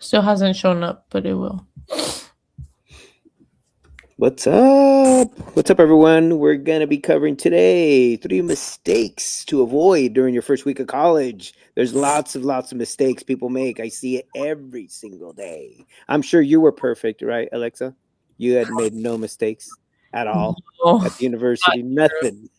Still hasn't shown up, but it will. What's up? What's up, everyone? We're going to be covering today 3 mistakes to avoid during your first week of college. There's lots of mistakes people make. I see it every single day. I'm sure you were perfect, right, Alexa? You had made no mistakes at all No, at the university. Nothing.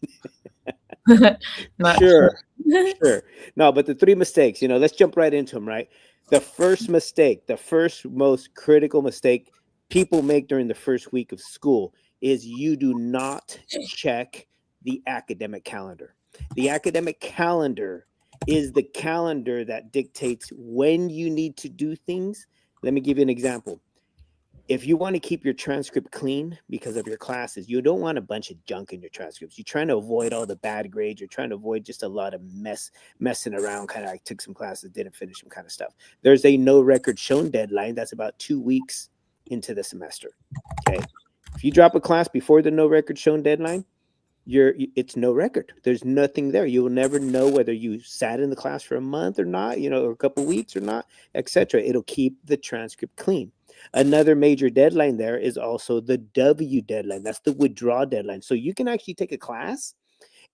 not Sure. true. Sure. No, but the 3 mistakes, let's jump right into them, right? The first mistake, the first most critical mistake people make during the first week of school is you do not check the academic calendar. The academic calendar is the calendar that dictates when you need to do things. Let me give you an example. If you want to keep your transcript clean because of your classes, you don't want a bunch of junk in your transcripts. You're trying to avoid all the bad grades. You're trying to avoid just a lot of messing around. Kind of, I took some classes, didn't finish them, kind of stuff. There's a no record shown deadline. That's about 2 weeks into the semester. Okay, if you drop a class before the no record shown deadline, it's no record. There's nothing there. You will never know whether you sat in the class for a month or not, or a couple of weeks or not, etc. It'll keep the transcript clean. Another major deadline there is also the W deadline. That's the withdraw deadline. So you can actually take a class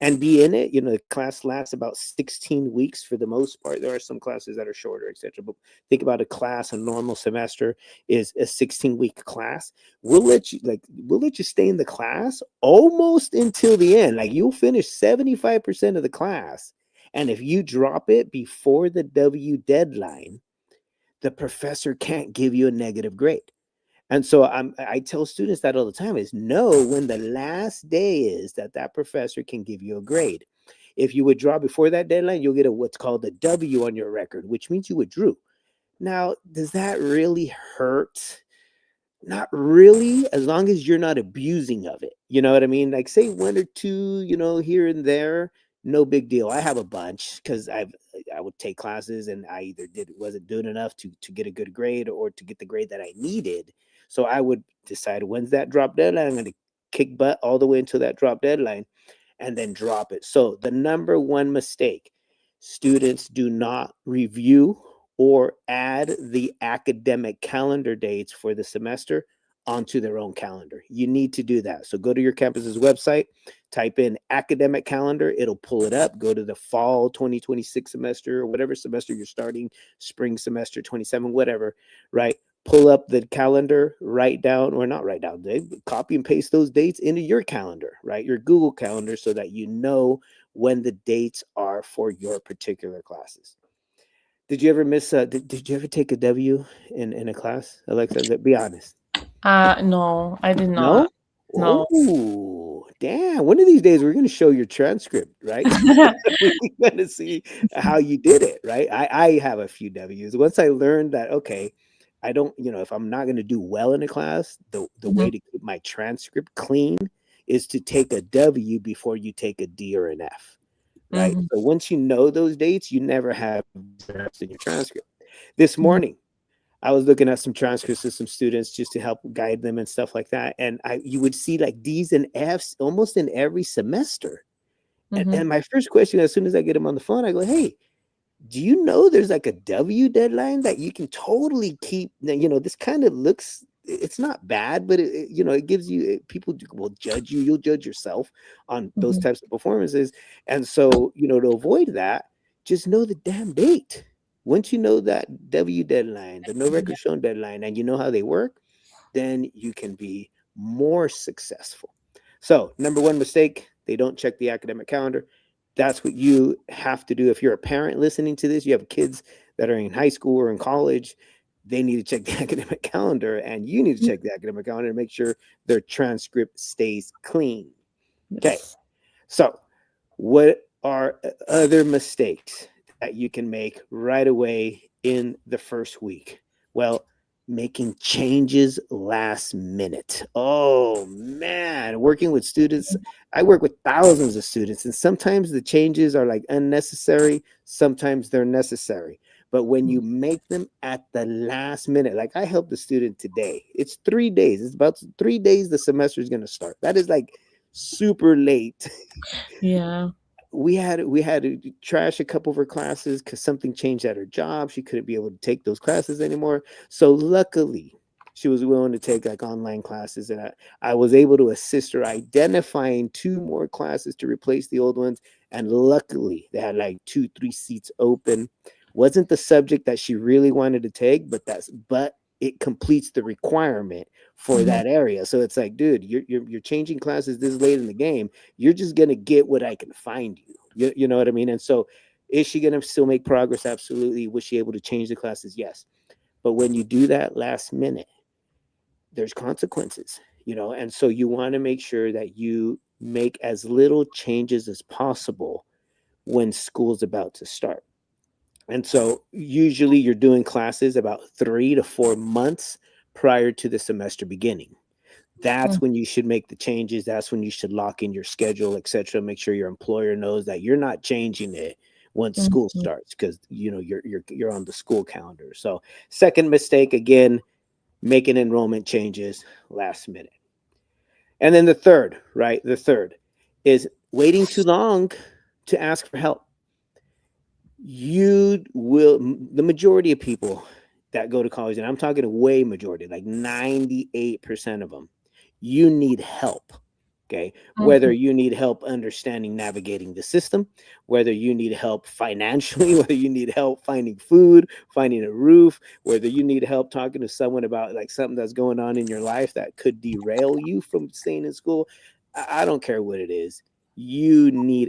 and be in it. The class lasts about 16 weeks for the most part. There are some classes that are shorter, etc. But think about a normal semester is a 16-week class. We'll let you stay in the class almost until the end. Like you'll finish 75% of the class. And if you drop it before the W deadline, the professor can't give you a negative grade. And so I tell students that all the time is know when the last day is that professor can give you a grade. If you withdraw before that deadline, you'll get what's called a W on your record, which means you withdrew. Now, does that really hurt? Not really, as long as you're not abusing of it. You know what I mean? Like say one or two, here and there, no big deal. I have a bunch because I would take classes and I either wasn't doing enough to get a good grade or to get the grade that I needed. So I would decide when's that drop deadline. I'm going to kick butt all the way until that drop deadline and then drop it. So the number one mistake, students do not review or add the academic calendar dates for the semester onto their own calendar. You need to do that. So go to your campus's website, type in academic calendar, it'll pull it up. Go to the fall 2026 semester or whatever semester you're starting, spring semester 27, whatever, right? Pull up the calendar, write down, or not write down, copy and paste those dates into your calendar, right? Your Google Calendar, so that you know when the dates are for your particular classes. Did you ever miss? Did you ever take a W in a class, Alexa? Be honest. No, I did not. No. No. Oh, damn! One of these days we're going to show your transcript, right? We're going to see how you did it, right? I have a few W's. Once I learned that, okay, I don't, if I'm not going to do well in a class, the way Mhm. to keep my transcript clean is to take a W before you take a D or an F, right? Mhm. So once you know those dates, you never have F's in your transcript. This Mhm. morning, I was looking at some transcripts of some students just to help guide them and stuff like that. And you would see like D's and F's almost in every semester. And, Mhm. and my first question, as soon as I get them on the phone, I go, hey, do you know there's like a W deadline that you can totally keep? This kind of looks, it's not bad, but it gives you, people will judge you. You'll judge yourself on those Mhm. types of performances. And so, to avoid that, just know the damn date. Once you know that W deadline, the no record shown deadline, and you know how they work, then you can be more successful. So, number one mistake, they don't check the academic calendar. That's what you have to do. If you're a parent listening to this, you have kids that are in high school or in college, they need to check the academic calendar, and you need to check the academic calendar to make sure their transcript stays clean. Okay, Yes. so what are other mistakes that you can make right away in the first week? Well, making changes last minute. Oh man, working with students, I work with thousands of students, and sometimes the changes are like unnecessary, sometimes they're necessary. But when you make them at the last minute, like I helped a student today, it's 3 days, it's about 3 days the semester is going to start. That is like super late. Yeah. we had to trash a couple of her classes because something changed at her job. She couldn't be able to take those classes anymore. So luckily, she was willing to take like online classes, and I was able to assist her identifying two more classes to replace the old ones. And luckily, they had like 2, 3 seats open. Wasn't the subject that she really wanted to take, but it completes the requirement for Mhm. that area. So it's like, dude, you're changing classes this late in the game. You're just gonna get what I can find you. You know what I mean? And so, is she gonna still make progress? Absolutely. Was she able to change the classes? Yes. But when you do that last minute, there's consequences. And so you want to make sure that you make as little changes as possible when school's about to start. And so usually you're doing classes about 3 to 4 months prior to the semester beginning. That's when you should make the changes. That's when you should lock in your schedule, etc. Make sure your employer knows that you're not changing it once Mhm. school starts, because you're on the school calendar. So second mistake, again, making enrollment changes last minute. And then the third, right? The third is waiting too long to ask for help. The majority of people that go to college, and I'm talking a way majority, like 98% of them, you need help. Okay. Whether Mhm. you need help understanding navigating the system, whether you need help financially, whether you need help finding food, finding a roof, whether you need help talking to someone about like something that's going on in your life that could derail you from staying in school. I don't care what it is.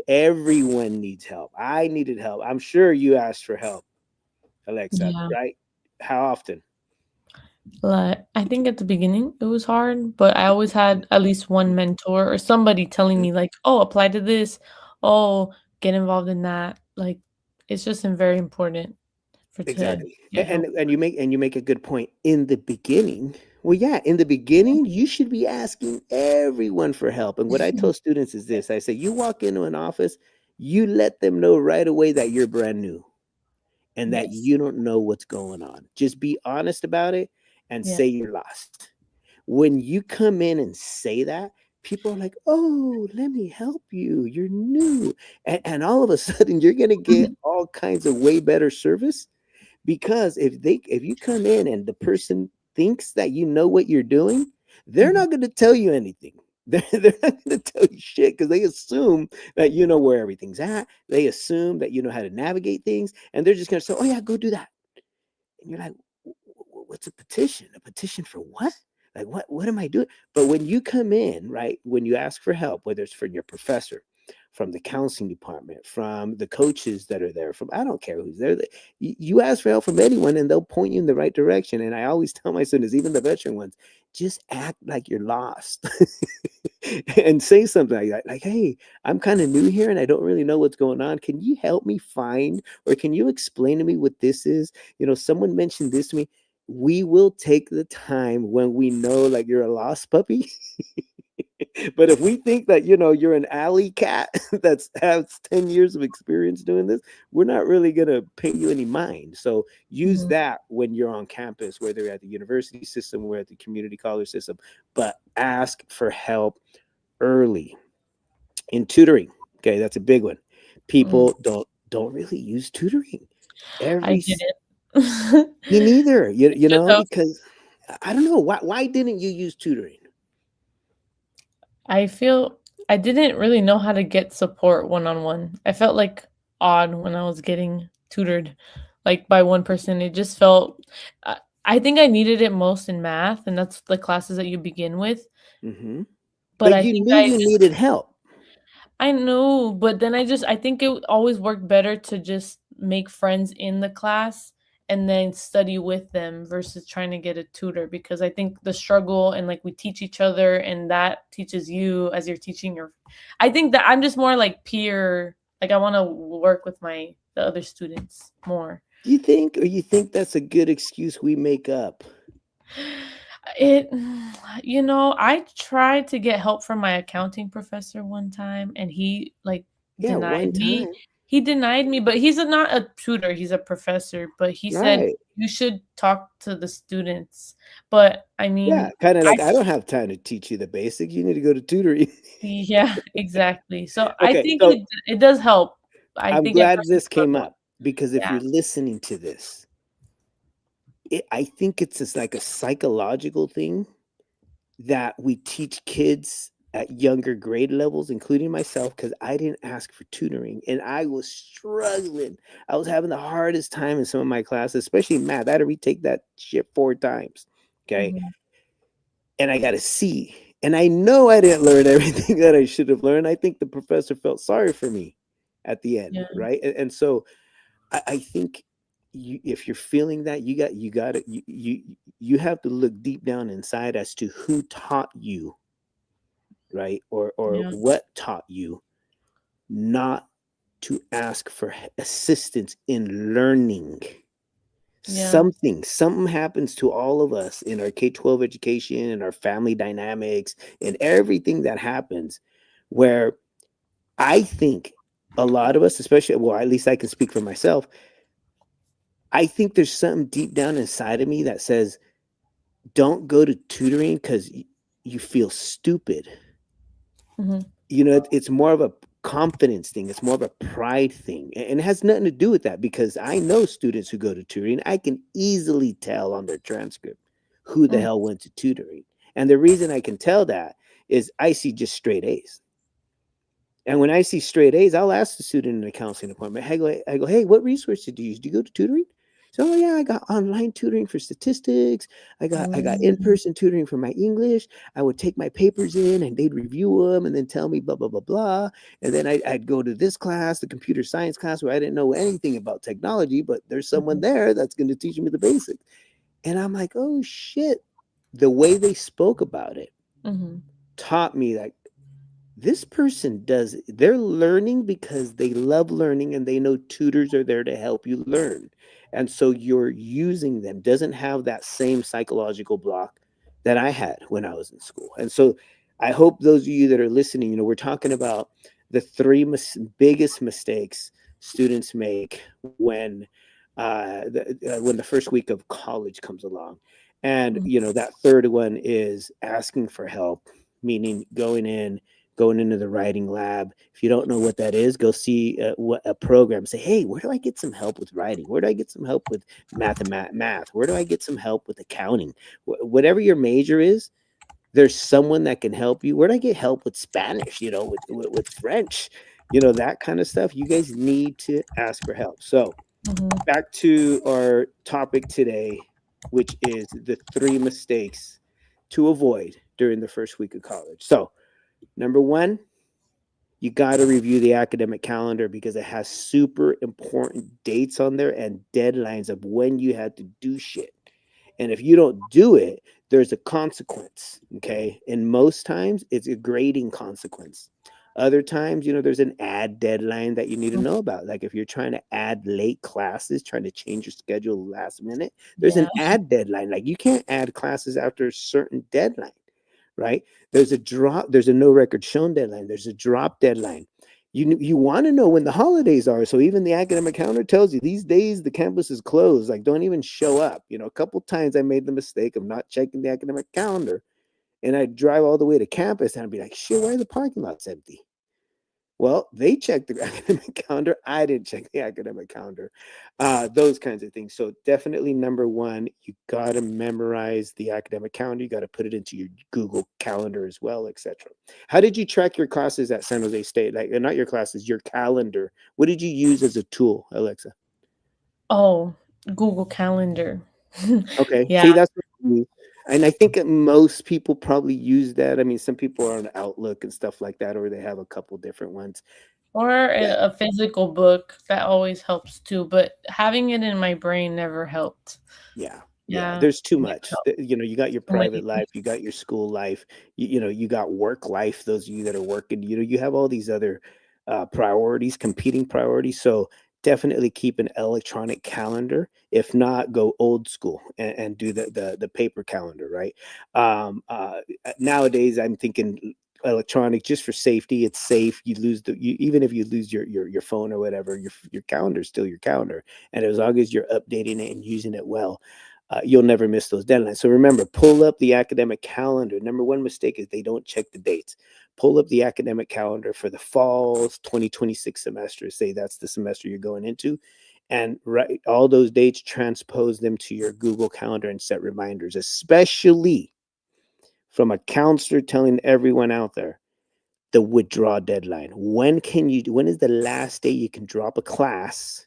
Everyone needs help. I needed help. I'm sure you asked for help, Alexa, Yeah. right? How often? Like, I think at the beginning it was hard, but I always had at least one mentor or somebody telling me like, "Oh, apply to this. Oh, get involved in that." Like, it's just very important for to Exactly. get help. And you make a good point. In the beginning, well, yeah, in the beginning, you should be asking everyone for help. And what I tell students is this: I say, you walk into an office, you let them know right away that you're brand new and that Yes. you don't know what's going on. Just be honest about it and Yeah. say you're lost. When you come in and say that, people are like, oh, let me help you. You're new. And all of a sudden, you're going to get Mhm. all kinds of way better service, because if you come in and the person thinks that you know what you're doing, they're Mhm. not going to tell you anything. They're not going to tell you shit, because they assume that you know where everything's at. They assume that you know how to navigate things, and they're just going to say, oh yeah, go do that. And you're like, what's a petition? A petition for what? Like, what am I doing? But when you come in, right, when you ask for help, whether it's from your professor, from the counseling department, from the coaches that are there, from, I don't care who's there, you ask for help from anyone and they'll point you in the right direction. And I always tell my students, even the veteran ones, just act like you're lost. And say something like that, like, hey, I'm kind of new here and I don't really know what's going on. Can you help me find, or can you explain to me what this is? Someone mentioned this to me. We will take the time when we know like you're a lost puppy. But if we think that you're an alley cat that's has 10 years of experience doing this, we're not really going to pay you any mind. So use Mhm. that when you're on campus, whether you're at the university system or at the community college system. But ask for help early. In tutoring, okay, that's a big one. Mm. People don't really use tutoring. I every didn't. Me neither. You Should know, have. because I don't know why didn't you use tutoring? I feel I didn't really know how to get support one-on-one. I felt, like, odd when I was getting tutored, like, by one person. It just felt I think I needed it most in math, and that's the classes that you begin with, Hmm. but But I you think knew I you just needed help. I know, but then I think it would always work better to just make friends in the class and then study with them versus trying to get a tutor, because I think the struggle and like we teach each other and that teaches you as you're teaching your I think that I'm just more like peer, like I want to work with the other students more. Do you think that's a good excuse we make up? It I tried to get help from my accounting professor one time and he like Yeah, one denied me. time. He denied me, but he's not a tutor, he's a professor, but he said, Right. "You should talk to the students." But, I Yeah, mean, kinda I like, "I don't have time to teach you the basics, you need to go to tutoring." yeah, exactly. So, I Okay, think so it does help. I I'm think at glad first you this came struggle. up because if Yeah, you're listening to this, I think it's just like a psychological thing that we teach kids at younger grade levels, including myself, because I didn't ask for tutoring and I was struggling. I was having the hardest time in some of my classes, especially math. I had to retake that shit 4 times. Okay. mhm, And I got a C. And I know I didn't learn everything that I should have learned. I think the professor felt sorry for me at the end, yeah, right? And so I think if you're feeling that, you got to you have to look deep down inside as to who taught you, right, or yeah, what taught you not to ask for assistance in learning. yeah, Something happens to all of us in our K-12 education and our family dynamics and everything that happens where I think a lot of us, especially, well, at least I can speak for myself, I think there's something deep down inside of me that says, don't go to tutoring because you feel stupid. mhm, It's more of a confidence thing. It's more of a pride thing. And it has nothing to do with that because I know students who go to tutoring. I can easily tell on their transcript who the mm, hell went to tutoring. And the reason I can tell that is I see just straight A's. And when I see straight A's, I'll ask the student in the counseling appointment, I go, hey, what resource did you use? Do you go to tutoring? So, oh yeah, I got online tutoring for statistics. I got mm, in-person tutoring for my English. I would take my papers in and they'd review them and then tell me blah, blah, blah, blah. And then I'd go to this class, the computer science class, where I didn't know anything about technology, but there's someone mhm, there that's going to teach me the basics. And I'm like, oh shit. The way they spoke about it mhm, taught me that this person they're learning because they love learning and they know tutors are there to help you learn, and so you're using them doesn't have that same psychological block that I had when I was in school. And so I hope those of you that are listening, we're talking about the biggest mistakes students make when the first week of college comes along. And mhm, that third one is asking for help, meaning going into the writing lab. If you don't know what that is, go see what a program. Say, hey, where do I get some help with writing? Where do I get some help with math? Where do I get some help with accounting? Whatever your major is, there's someone that can help you. Where do I get help with Spanish? With French, that kind of stuff. You guys need to ask for help. So mhm. back to our topic today, which is the 3 mistakes to avoid during the first week of college. So number one, you got to review the academic calendar because it has super important dates on there and deadlines of when you had to do shit. And if you don't do it, there's a consequence. Okay. And most times it's a grading consequence. Other times, there's an add deadline that you need to know about. Like if you're trying to add late classes, trying to change your schedule last minute, there's Yeah, an add deadline. Like you can't add classes after a certain deadline, right? There's a no record shown deadline, there's a drop deadline. You want to know when the holidays are, so even the academic calendar tells you these days the campus is closed, like don't even show up. A couple times I made the mistake of not checking the academic calendar, and I'd drive all the way to campus and I'd be like, shit, why are the parking lots empty? Well, they checked the academic calendar. I didn't check the academic calendar. Those kinds of things. So definitely number one, you got to memorize the academic calendar. You got to put it into your Google Calendar as well, etc. How did you track your classes at San Jose State? Like, not your classes, your calendar. What did you use as a tool, Alexa? oh, Google Calendar. Okay, Yeah, see, that's what I use. And I think that most people probably use that. I mean, some people are on Outlook and stuff like that, or they have a couple different ones. or Yeah. a physical book, that always helps too, but having it in my brain never helped. Yeah. Yeah, Yeah, there's too it never much. helped. You got your So private many life, you got your school life, you got work life. Those of you that are working, you have all these other priorities, competing priorities. So definitely keep an electronic calendar. If not, go old school and do the paper calendar, right? Nowadays, I'm thinking electronic just for safety. It's safe. You lose even if you lose your phone or whatever, your calendar is still your calendar. And as long as you're updating it and using it well, you'll never miss those deadlines. So remember, pull up the academic calendar. Number one mistake is they don't check the dates. Pull up the academic calendar for the fall's 2026 semester. Say that's the semester you're going into, and write all those dates, transpose them to your Google Calendar and set reminders, especially from a counselor telling everyone out there the withdraw deadline. When is the last day you can drop a class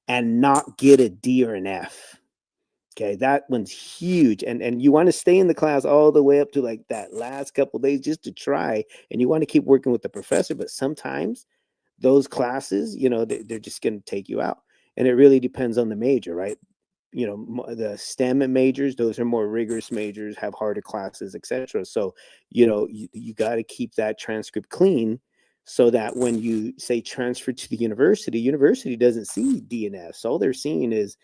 and not get a D or an F? Okay, that one's huge. And you want to stay in the class all the way up to like that last couple days just to try, and you want to keep working with the professor, but sometimes those classes, they're just going to take you out. And it really depends on the major, right? The STEM majors, those are more rigorous majors, have harder classes, etc. So you got to keep that transcript clean, so that when you say transfer to the university doesn't see DNFs. All they're seeing is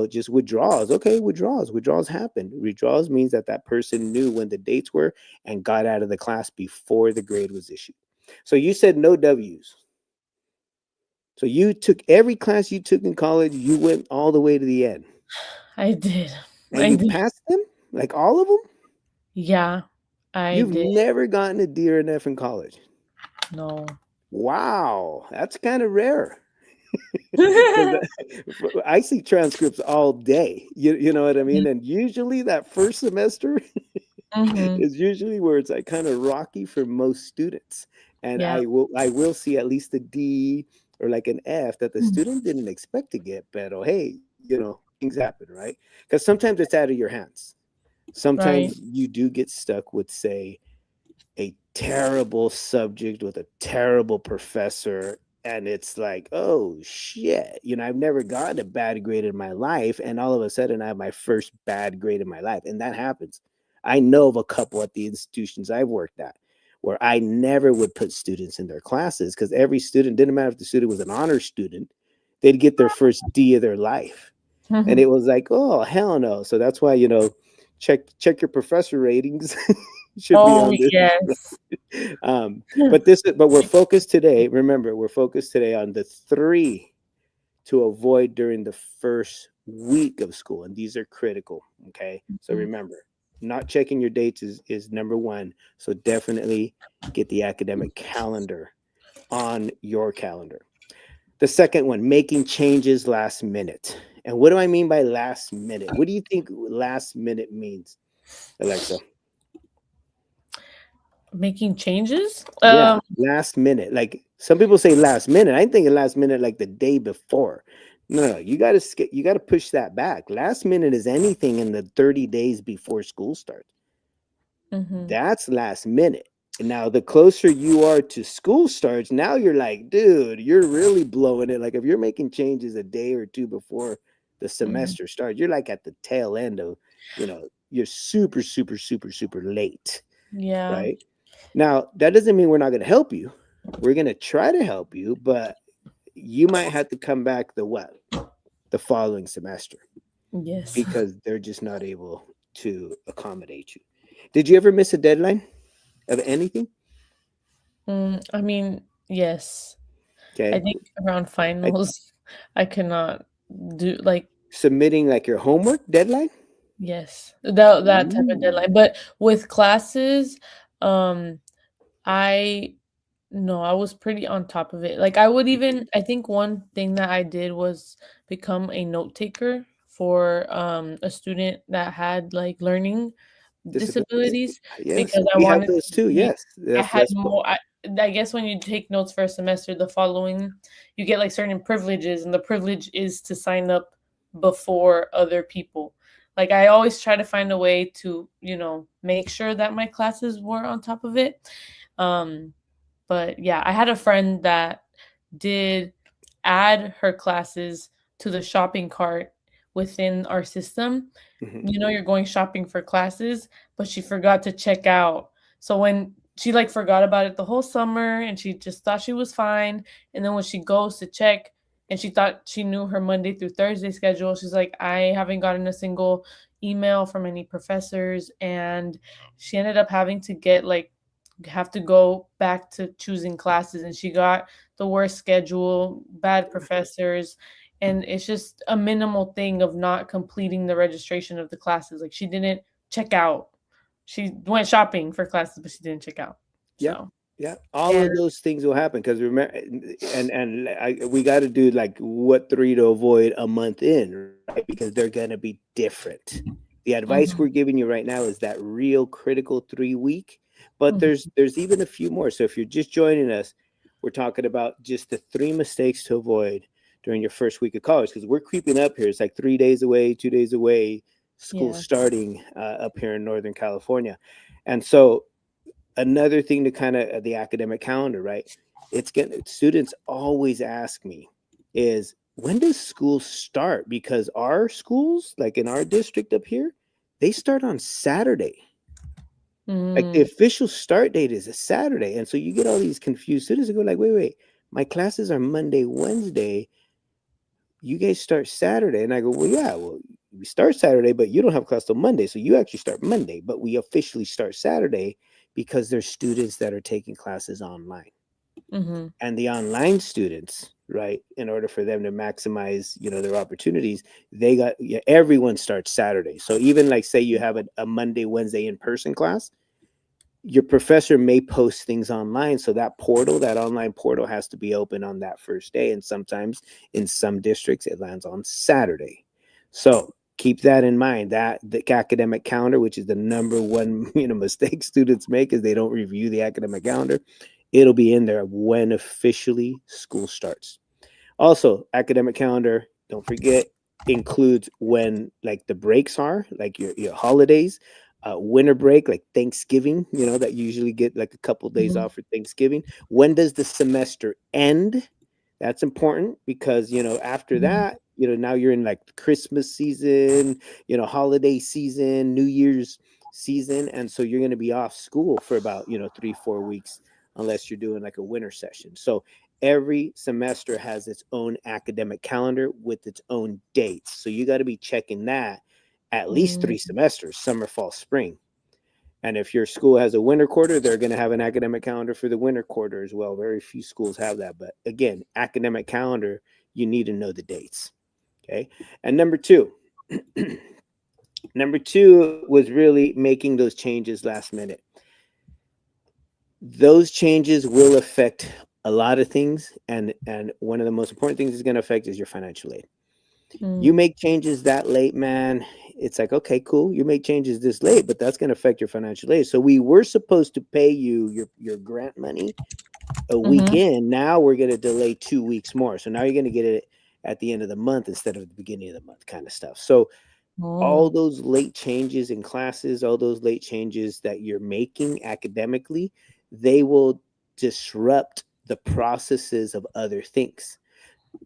just withdrawals. Okay, withdrawals happen. Withdrawals means that person knew when the dates were and got out of the class before the grade was issued. So you said no W's. So you took every class you took in college, you went all the way to the end. I did. And I you did. passed them? Like all of them? Yeah, I You've did. never gotten a D or an F in college. No. Wow, that's kind of rare. Because I see transcripts all day. You know what I mean? And usually that first semester Mhm. is usually where it's like kind of rocky for most students. And Yeah. I will see at least a D or like an F that the student didn't expect to get, but oh hey, things happen, right? Because sometimes it's out of your hands. Right. Sometimes you do get stuck with, say, a terrible subject with a terrible professor, and it's like, oh shit, I've never gotten a bad grade in my life, and all of a sudden I have my first bad grade in my life. And that happens. I know of a couple at the institutions I've worked at where I never would put students in their classes, because every student, didn't matter if the student was an honor student, they'd get their first D of their life. And it was like, oh hell no. So that's why, check your professor ratings. Should be Oh, on this. yes. But we're focused today. Remember, we're focused today on the three to avoid during the first week of school, and these are critical. Okay, so Mhm. remember, not checking your dates is number one. So definitely get the academic calendar on your calendar. The second one, making changes last minute. And what do I mean by last minute? What do you think last minute means, Alexa? Making changes? Yeah, last minute. Like some people say last minute. I'm thinking last minute like the day before. No, you got to push that back. Last minute is anything in the 30 days before school starts. Mhm. That's last minute. And now the closer you are to school starts, now you're like, dude, you're really blowing it. Like if you're making changes a day or two before the Mhm. semester starts, you're like at the tail end of, you're super, super, super, super late, Yeah. right? Now, that doesn't mean we're not going to help you. We're going to try to help you, but you might have to come back the what? The following semester, Yes. because they're just not able to accommodate you. Did you ever miss a deadline of anything? I mean, yes. I Okay. think around Like finals, I cannot do like submitting like your homework deadline? yes, that type of Ooh. deadline. But with classes, um, I no, I was pretty on top of it. Like I think one thing that I did was become a note taker for a student that had like learning Disabilities? disabilities Yes. because I We have wanted those to too. make Yes. I That's had that's more I guess when you take notes for a semester, the following you get like certain privileges, and the privilege is to sign up before other people. Like I always try to find a way to, make sure that my classes were on top of it. Um but yeah, I had a friend that did add her classes to the shopping cart within our system. Mhm. You're going shopping for classes, but she forgot to check out. So when she like forgot about it the whole summer and she just thought she was fine. And then when she goes to check and she thought she knew her Monday through Thursday schedule, she's like, I haven't gotten a single email from any professors. And she ended up having to get like have to go back to choosing classes, and she got the worst schedule, bad professors, and it's just a minimal thing of not completing the registration of the classes. Like she didn't check out. She went shopping for classes, but she didn't check out. Yep. So, Yeah. All and of those things will happen because remember, we got to do like what three to avoid a month in, right? Because they're gonna be different. The advice mhm, we're giving you right now is that real critical 3 week, but mhm, there's even a few more. So if you're just joining us, we're talking about just the three mistakes to avoid during your first week of college because we're creeping up here. It's like 3 days away, 2 days away, school yeah. starting up here in Northern California, and so another thing to kind of the academic calendar, right? It's getting students always ask me is when does school start? Because our schools, like in our district up here, they start on Saturday. Like the Mm, official start date is a Saturday. And so you get all these confused students who go like, wait, my classes are Monday, Wednesday. You guys start Saturday. And I go, well, yeah, well, we start Saturday, but you don't have class till Monday. So you actually start Monday, but we officially start Saturday because there's students that are taking classes online. mhm, And the online students, right, in order for them to maximize, their opportunities, they got, yeah, everyone starts Saturday. So even like say you have a Monday, Wednesday in-person class, your professor may post things online, so that online portal has to be open on that first day, and sometimes in some districts it lands on Saturday. So keep that in mind, that the academic calendar, which is the number one mistake students make, is they don't review the academic calendar. It'll be in there when officially school starts. Also, academic calendar, don't forget, includes when like the breaks are, like your holidays, winter break, like Thanksgiving, that you usually get like a couple days mhm, off for Thanksgiving. When does the semester end? That's important because, after mhm, that, now you're in like Christmas season, holiday season, New Year's season. And so you're going to be off school for about, 3, 4 weeks, unless you're doing like a winter session. So every semester has its own academic calendar with its own dates. So you got to be checking that at least mm, 3 semesters, summer, fall, spring. And if your school has a winter quarter, they're going to have an academic calendar for the winter quarter as well. Very few schools have that. But again, academic calendar, you need to know the dates. Okay. And number two, number two was really making those changes last minute. Those changes will affect a lot of things, and one of the most important things it's going to affect is your financial aid. You mm, make changes that late, man, it's like, okay, cool, you make changes this late, but that's going to affect your financial aid. So we were supposed to pay you your grant money a week mhm, in. Now we're going to delay 2 weeks more, so now you're going to get it at the end of the month instead of the beginning of the month, kind of stuff. So all oh, those late changes in classes, all those late changes that you're making academically, they will disrupt the processes of other things.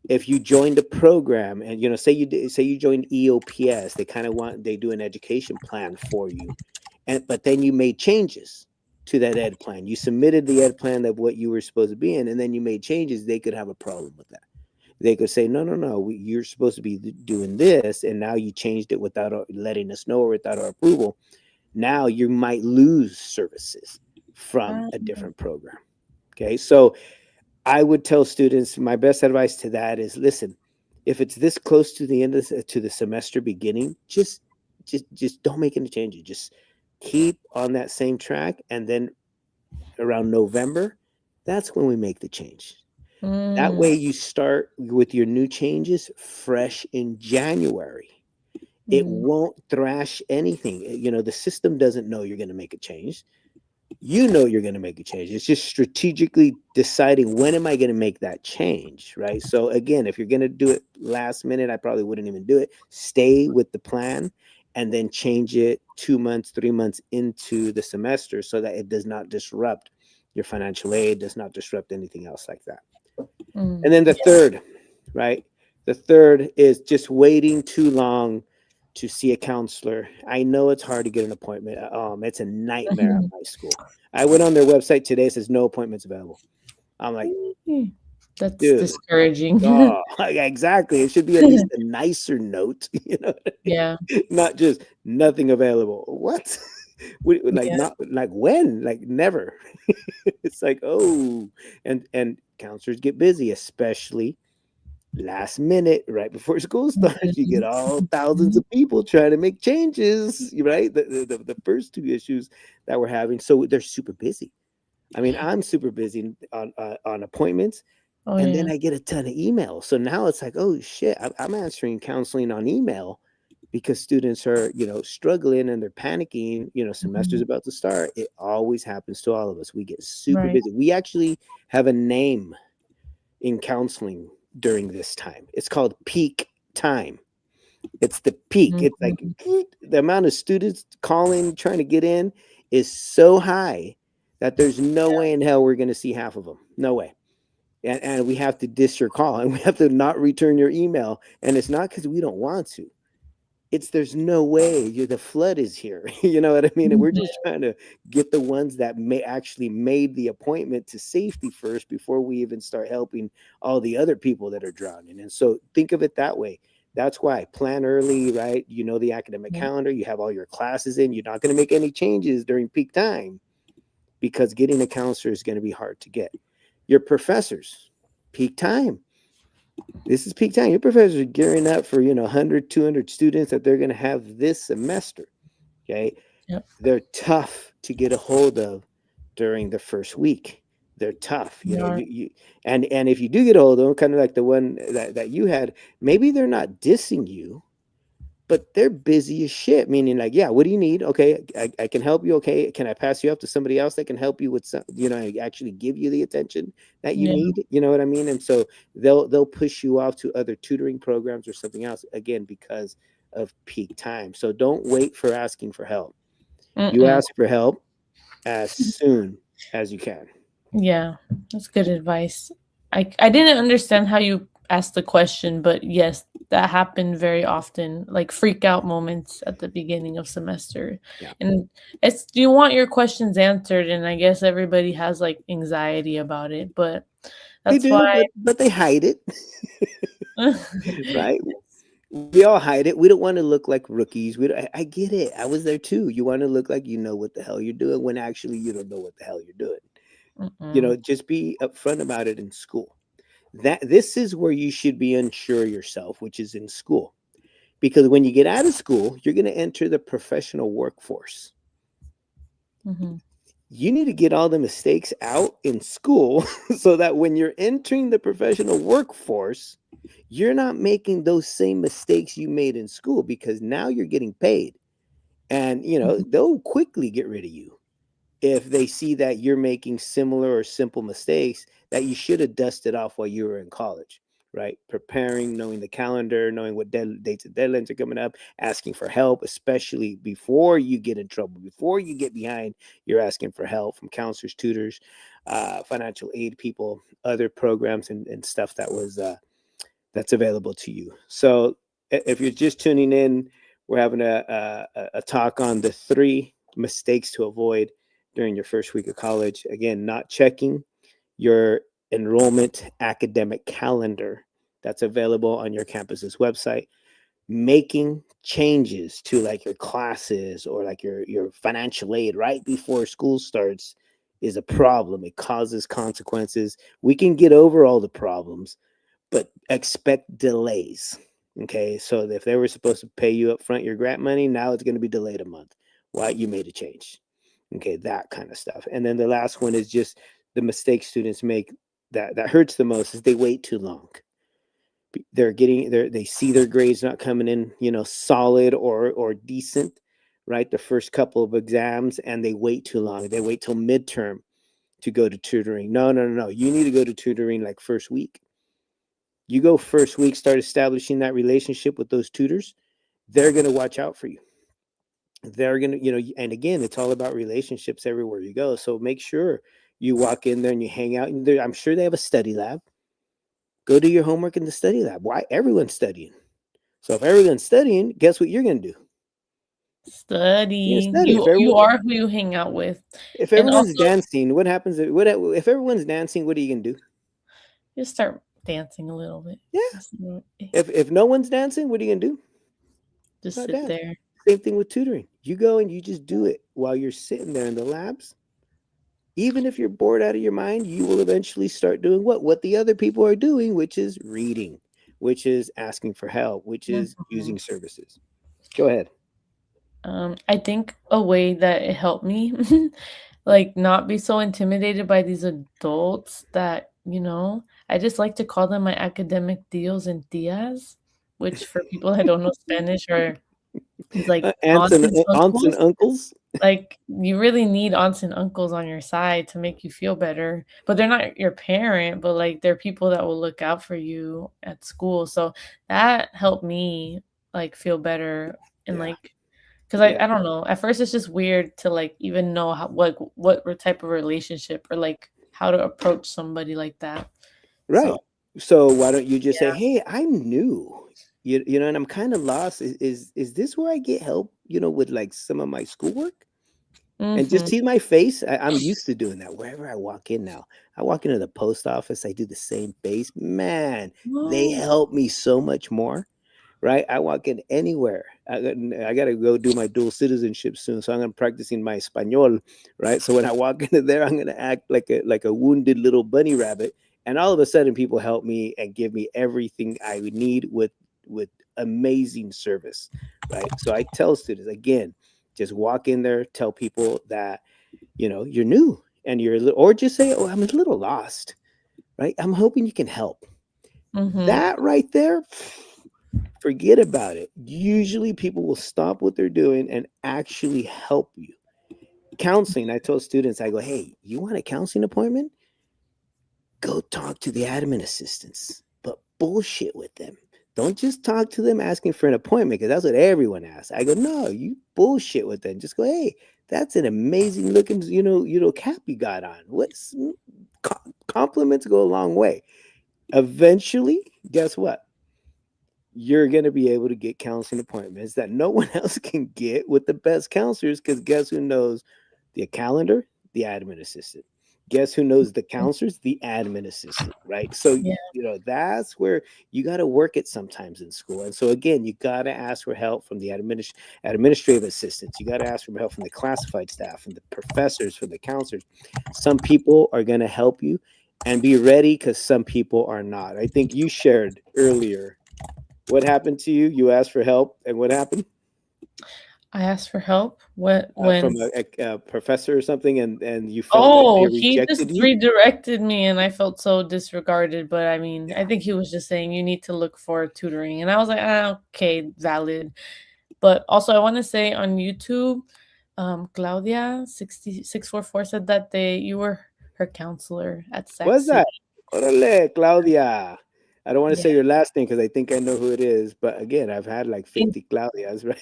If you joined a program and say you joined EOPS, they do an education plan for you, and but then you made changes to that ed plan. You submitted the ed plan of what you were supposed to be in, and then you made changes. They could have a problem with that. They could say, no, no, no, you're supposed to be doing this, and now you changed it without letting us know or without our approval. Now you might lose services from ah, a different program. Okay, so I would tell students my best advice to that is listen, if it's this close to the end of to the semester beginning, just don't make any changes. Just keep on that same track, and then around November, that's when we make the change. That mm, way you start with your new changes fresh in January. It mm, won't thrash anything. The system doesn't know you're going to make a change. You know you're going to make a change. It's just strategically deciding when am I going to make that change, right? So again, if you're going to do it last minute, I probably wouldn't even do it. Stay with the plan and then change it 2 months, 3 months into the semester so that it does not disrupt your financial aid, does not disrupt anything else like that. mm, And then the yeah, third, right? The third is just waiting too long to see a counselor. I know it's hard to get an appointment. It's a nightmare at my school. I went on their website today. It says no appointments available. I'm like, that's dude, discouraging. oh, yeah, exactly. It should be at least a nicer note, Yeah, not just nothing available. What? Like Yeah. not like when, like never. It's like, oh, and counselors get busy, especially last minute, right before school starts. You get Mhm. all thousands Mhm. of people trying to make changes, right? The first two issues that we're having, so they're super busy. I mean, I'm super busy on appointments, Oh, and then yeah. I get a ton of emails. So now it's like, oh shit, I'm answering counseling on email because students are, struggling and they're panicking. Semester's Mhm. about to start. It always happens to all of us. We get super Right. busy. We actually have a name in counseling during this time. It's called peak time. It's the peak. It's like Mhm. the amount of students calling, trying to get in is so high that there's no way in hell we're going to see half of them. No way. And we have to dish your call and we have to not return your email. And it's not because we don't want to. It's there's no way the flood is here. You know what I mean? And we're Mhm. just trying to get the ones that may actually made the appointment to safety first before we even start helping all the other people that are drowning. And so think of it that way. That's why plan early, right? You know the academic Right. calendar, you have all your classes in, you're not going to make any changes during peak time because getting a counselor is going to be hard to get. Your professors, peak time. This is peak time. Your professors are gearing up for, 100, 200 students that they're going to have this semester. Okay. Yep. They're tough to get a hold of during the first week. They're tough, They are. and if you do get a hold of them, kind of like the one that you had, maybe they're not dissing you, but they're busy as shit. Meaning, like, yeah, what do you need? Okay, I can help you. Okay, can I pass you up to somebody else that can help you with some, actually give you the attention that you Yeah. need? You know what I mean? And so they'll push you off to other tutoring programs or something else again because of peak time. So don't wait for asking for help. You Mm-mm. ask for help as soon as you can. Yeah, that's good advice. I didn't understand how you asked the question, but yes, that happened very often, like freak out moments at the beginning of semester. Yeah, And it's you want your questions answered, and I guess everybody has like anxiety about it, but they that's why do, but they hide it, right? We all hide it. We don't want to look like rookies. We don't, I get it. I was there too. You want to look like you know what the hell you're doing when actually you don't know what the hell you're doing. Mm-mm. Just be upfront about it in school. That this is where you should be unsure yourself, which is in school. Because when you get out of school, you're going to enter the professional workforce. Mhm. You need to get all the mistakes out in school so that when you're entering the professional workforce, you're not making those same mistakes you made in school because now you're getting paid. And, Mhm. they'll quickly get rid of you if they see that you're making similar or simple mistakes that you should have dusted off while you were in college, right? Preparing, knowing the calendar, knowing what dates and deadlines are coming up, asking for help, especially before you get in trouble, before you get behind, you're asking for help from counselors, tutors, financial aid people, other programs and stuff that's available to you. So if you're just tuning in, we're having a talk on the 3 mistakes to avoid during your first week of college. Again, not checking your enrollment academic calendar that's available on your campus's website, making changes to like your classes or like your financial aid right before school starts is a problem. It causes consequences. We can get over all the problems, but expect delays. Okay, so if they were supposed to pay you up front your grant money, now it's going to be delayed a month. Why? You made a change. Okay, that kind of stuff. And then the last one is just the mistake students make that hurts the most is they wait too long. They see their grades not coming in, solid or decent, right? The first couple of exams, and they wait too long. They wait till midterm to go to tutoring. No, no, no, no. You need to go to tutoring like first week. You go first week, start establishing that relationship with those tutors. They're going to watch out for you. They're going to, and again, it's all about relationships everywhere you go. So make sure you walk in there and you hang out. And I'm sure they have a study lab. Go do your homework in the study lab. Why? Everyone's studying. So if everyone's studying, guess what you're going to do? You're going to Study. study. You are who you hang out with. If And everyone's also dancing, what happens? If everyone's dancing, what are you going to do? just start dancing a little bit. Yeah. Just, If no one's dancing, what are you going to do? just Not sit dance. there. Same thing with tutoring. You go and you just do it while you're sitting there in the labs. Even if you're bored out of your mind, you will eventually start doing what the other people are doing, which is reading, which is asking for help, which is Mhm. using services. Go ahead. I think a way that it helped me, like, not be so intimidated by these adults that, I just like to call them my academic tios and tias, which for people that don't know Spanish are is like aunts and Aunts and uncles. uncles. Like, you really need aunts and uncles on your side to make you feel better, but they're not your parent, but, like, they're people that will look out for you at school, so that helped me, like, feel better and, Yeah, like, 'cause yeah, I don't know, at first it's just weird to, like, even know how what type of relationship or, like, how to approach somebody like that. So, right. So why don't you just say, yeah. "Hey, I'm new, and I'm kind of lost. Is this where I get help? With like some of my schoolwork?" And just Mhm. see my face. I'm used to doing that wherever I walk in now. I walk into the post office. I do the same face. Man, they Oh. help me so much more. Right? I walk in anywhere. I got to go do my dual citizenship soon, so I'm gonna practicing my español, right? So when I walk into there, I'm gonna act like a wounded little bunny rabbit, and all of a sudden, people help me and give me everything I would need with amazing service, right? So I tell students again, just walk in there, tell people that you're new and or just say, "Oh, I'm a little lost," right? I'm hoping you can help. Mhm. That right there, forget about it. Usually people will stop what they're doing and actually help you. Counseling, I told students, I go, hey, you want a counseling appointment? Go talk to the admin assistants, but bullshit with them. Don't just talk to them asking for an appointment because that's what everyone asks. I go, no, you bullshit with them. Just go, hey, that's an amazing looking, cap you got on. Compliments go a long way. Eventually, guess what? You're going to be able to get counseling appointments that no one else can get with the best counselors because guess who knows the calendar? The admin assistant. Guess who knows the counselors? The admin assistant, right? So, Yeah. that's where you got to work it sometimes in school. And so, again, you got to ask for help from the administrative assistants. You got to ask for help from the classified staff, from the professors, from the counselors. Some people are going to help you and be ready because some people are not. I think you shared earlier what happened to you? You asked for help, and what happened? I asked for help From when a professor or something, and you felt like they Oh, he just rejected you? redirected me, and I felt so disregarded, but, I mean, Yeah. I think he was just saying, "You need to look for tutoring," and I was like, "Ah, okay, valid." But also, I wanna say on YouTube, Claudia 6644 said that you were her counselor at Sac What's that? City. Orale, Claudia. I don't want to Yeah, say your last name because I think I know who it is, but again, I've had like in 50 Claudias, right?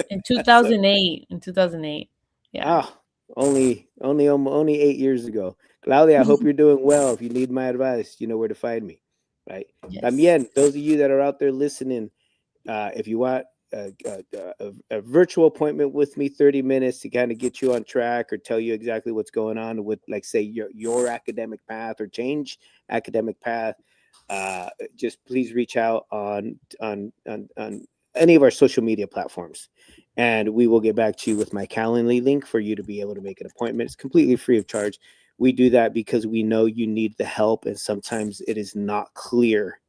in So, 2008, in 2008. Yeah. ah, only 8 years ago. Claudia, I hope you're doing well. If you need my advice, you know where to find me, right? Yes. También, those of you that are out there listening, if you want a virtual appointment with me, 30 minutes to kind of get you on track or tell you exactly what's going on with, like, say, your academic path or change academic path, just please reach out on any of our social media platforms. And we will get back to you with my Calendly link for you to be able to make an appointment. It's completely free of charge. We do that because we know you need the help, and sometimes it is not clear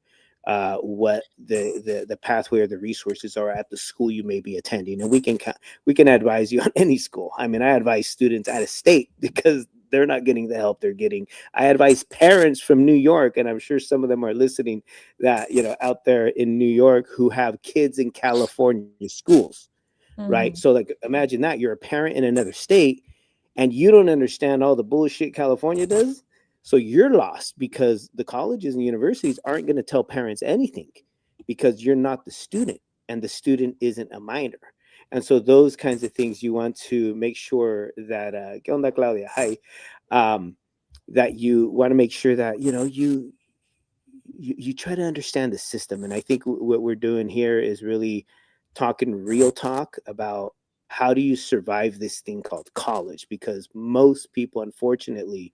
what the pathway or the resources are at the school you may be attending, and we can advise you on any school. I mean, I advise students out of state because they're not getting the help they're getting. I advise parents from New York, and I'm sure some of them are listening, that out there in New York who have kids in California schools, right? So Mhm. like imagine that you're a parent in another state and you don't understand all the bullshit California does. So you're lost because the colleges and universities aren't going to tell parents anything because you're not the student and the student isn't a minor. And so those kinds of things you want to make sure that ¿Qué onda, Claudia? Hi. Um, that you want to make sure that you try to understand the system. And I think what we're doing here is really talking real talk about how do you survive this thing called college, because most people unfortunately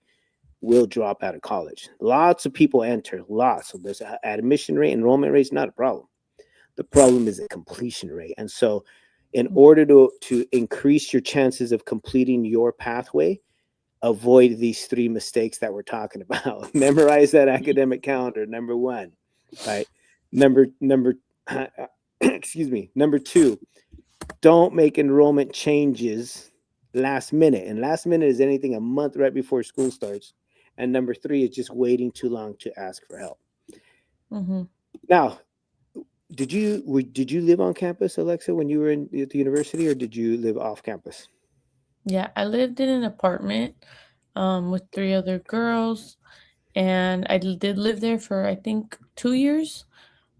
will drop out of college. Lots of people enter, lots. So there's an admission rate, enrollment rate is not a problem. The problem is the completion rate. And so In order to increase your chances of completing your pathway, avoid these three mistakes that we're talking about. Memorize that academic calendar, number one, right? Number excuse me. Number two, don't make enrollment changes last minute. And last minute is anything a month right before school starts. And number three is just waiting too long to ask for help. Mhm. Now, did you live on campus, Alexa, when you were at the university, or did you live off campus? Yeah, I lived in an apartment, with 3 other girls, and did live there for, I think, 2 years,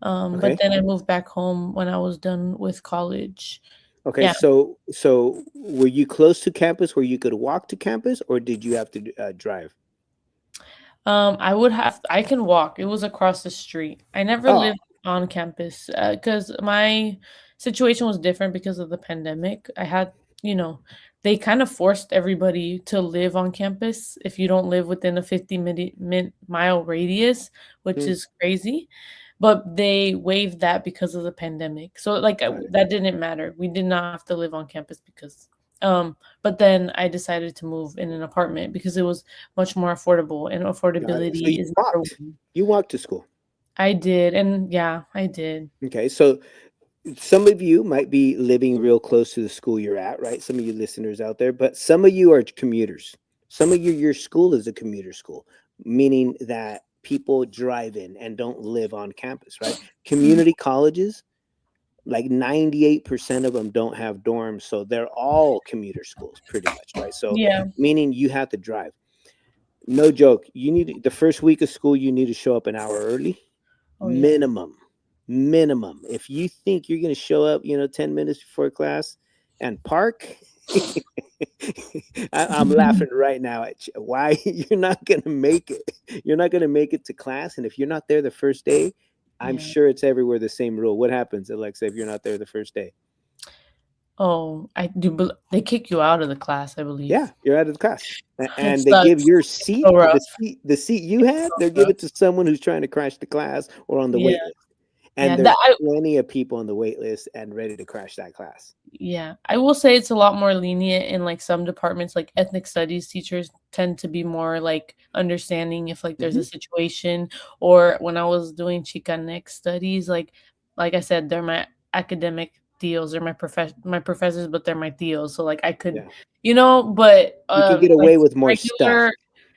but Okay. then I moved back home when I was done with college. Okay. Yeah. So were you close to campus where you could walk to campus, or did you have to drive? I can walk. It was across the street. I never Oh, lived on campus, because my situation was different because of the pandemic. You know, they kind of forced everybody to live on campus if you don't live within a 50 mile radius, which hmm, is crazy. But they waived that because of the pandemic. So like got it. that didn't matter. We did not have to live on campus but then I decided to move in an apartment because it was much more affordable, and Got it. So you affordability is number walked. 1. You walked to school. I did, and yeah, I did. Okay. So some of you might be living real close to the school you're at, right? Some of you listeners out there, but some of you are commuters. Some of you, your school is a commuter school, meaning that people drive in and don't live on campus, right? Mhm. Community colleges, like 98% of them don't have dorms. So they're all commuter schools pretty much, right? So Yeah. meaning you have to drive. No joke. You need the first week of school, you need to show up an hour early, Oh, yeah. minimum. Minimum. If you think you're going to show up, 10 minutes before class and park, I'm laughing right now at you. Why you're not going to make it. You're not going to make it to class. And if you're not there the first day, I'm Yeah. sure it's everywhere the same rule. What happens, Alexa, if you're not there the first day? Oh, I do bel they kick you out of the class, I Yeah, believe. you're out of the class. It And they give sucks. your It's so seat, rough. the seat you It's had, so they'll give rough. it to someone who's trying to crash the class or on the Yeah. wait list. Yeah, And there's plenty of people on the wait list and ready to crash that class. yeah, I will say it's a lot more lenient in, like, some departments, like ethnic studies teachers tend to be more, like, understanding if, like, there's a Mhm. situation, or when I was doing Chicanx studies, like I said, they're my academic deals, they're my professors, but they're my deals, so, like, I could Yeah. but, You can get like, away with more stuff.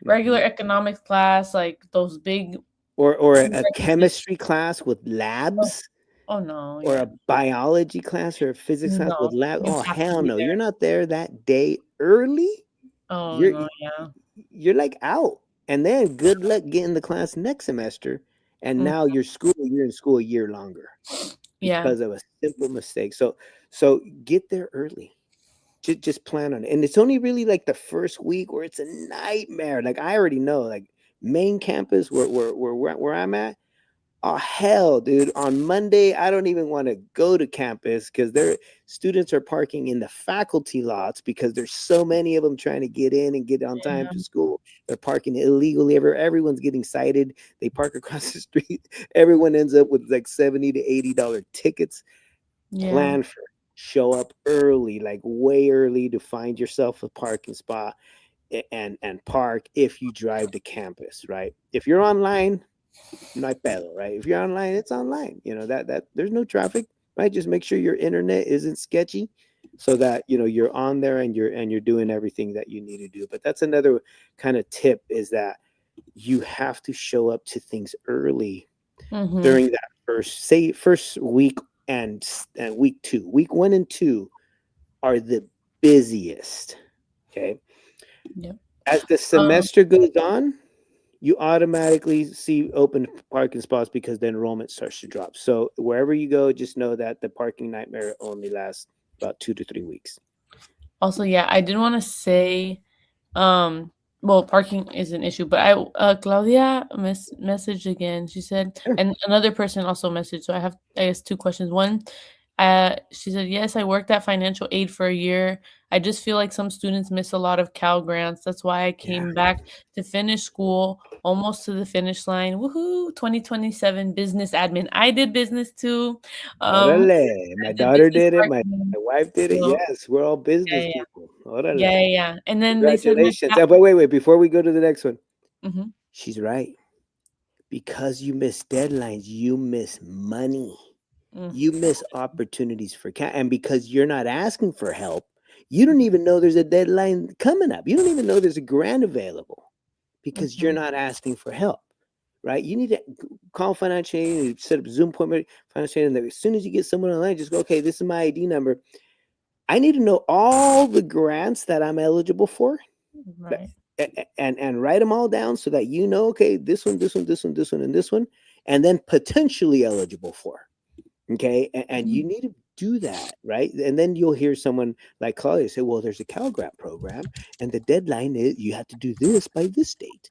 regular Mhm. economics class, like, those big Or a prerequisites. chemistry class with Oh, labs, oh, no, or yeah. a biology class or a physics class with No, lab. you Oh, have to hell be no. You're there. not there that day early. Oh, You're no, yeah. you're like out. And then good luck getting the class next semester. And Mm, now you're in school a year longer yeah. because of a simple mistake. So get there early. Just plan on it. And it's only really like the first week where it's a nightmare. Like I already know, like main campus where I'm at. Oh hell, dude! On Monday, I don't even want to go to campus because their students are parking in the faculty lots because there's so many of them trying to get in and get on time to Yeah, school. They're parking illegally. Everyone's getting cited. They park across the street. Everyone ends up with like $70 to $80 tickets. yeah, Plan for it. Show up early, like way early, to find yourself a parking spot and park if you drive to campus. Right? If you're online, no hay pedo, right? If you're online, it's online. That there's no traffic, right? Just make sure your internet isn't sketchy so that you're on there and you're doing everything that you need to do. But that's another kind of tip, is that you have to show up to things early mhm, during that first week and week 2. Week 1 and 2 are the busiest, okay? yep, As the um, semester goes on, you automatically see open parking spots because the enrollment starts to drop. So wherever you go, just know that the parking nightmare only lasts about 2 to 3 weeks. also, yeah, I did wanna say, um well, parking is an issue, but Claudia messaged again, she said, Sure. and another person also messaged, so I have, I guess, 2 questions. One, She said, "Yes, I worked at financial aid for a year. I just feel like some students miss a lot of Cal grants. That's why I Yeah. came back to finish school, almost to the finish line. Woohoo! 2027 business admin. I did business too. Orale. I My did daughter business did it. marketing. My wife did it. So Yes, we're all yeah, business yeah, people. Orale. yeah, yeah, yeah. And then they said my Congratulations. Wait. Before we go to the next one, Mhm, she's right. Because you miss deadlines, you miss money. mm, You miss opportunities for and because you're not asking for help, you don't even know there's a deadline coming up. You don't even know there's a grant available because you're mhm, not asking for help, right? You need to call financial aid, set up a Zoom appointment, financial aid, and as soon as you get someone online, just go, okay, this is my ID number. I need to know all the grants that I'm eligible for, that- right. and write them all down so that you know, okay, this one, this one, this one, this one, and this one, and then potentially eligible for. Okay. And you Mhm, need to do that, right? And then you'll hear someone like Claudia say, well, there's a Cal Grant program, and the deadline is you have to do this by this date.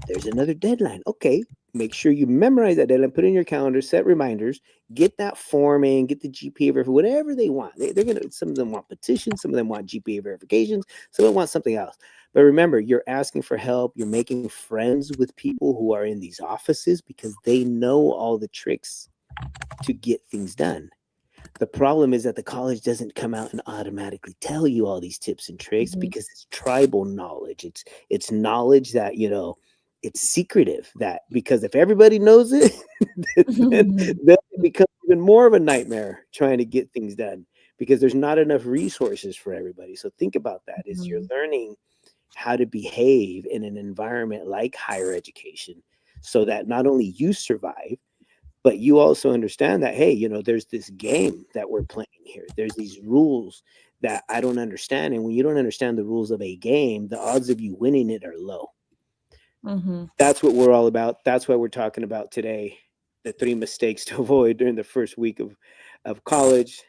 There's another deadline. Okay. Make sure you memorize that deadline, put it in your calendar, set reminders, get that form in, get the GPA verification, whatever they want. They're going to, some of them want petitions, some of them want GPA verifications, some of them want something else. But remember, you're asking for help. You're making friends with people who are in these offices because they know all the tricks to get things done. The problem is that the college doesn't come out and automatically tell you all these tips and tricks mhm, because it's tribal knowledge. It's knowledge that, it's secretive, that because if everybody knows it, then, mhm, then it becomes even more of a nightmare trying to get things done because there's not enough resources for everybody. So think about that as you're mhm, learning how to behave in an environment like higher education so that not only you survive, but you also understand that, hey, there's this game that we're playing here, there's these rules that I don't understand, and when you don't understand the rules of a game, the odds of you winning it are low. mhm, That's what we're all about. That's why we're talking about today, the 3 mistakes to avoid during the first week of college.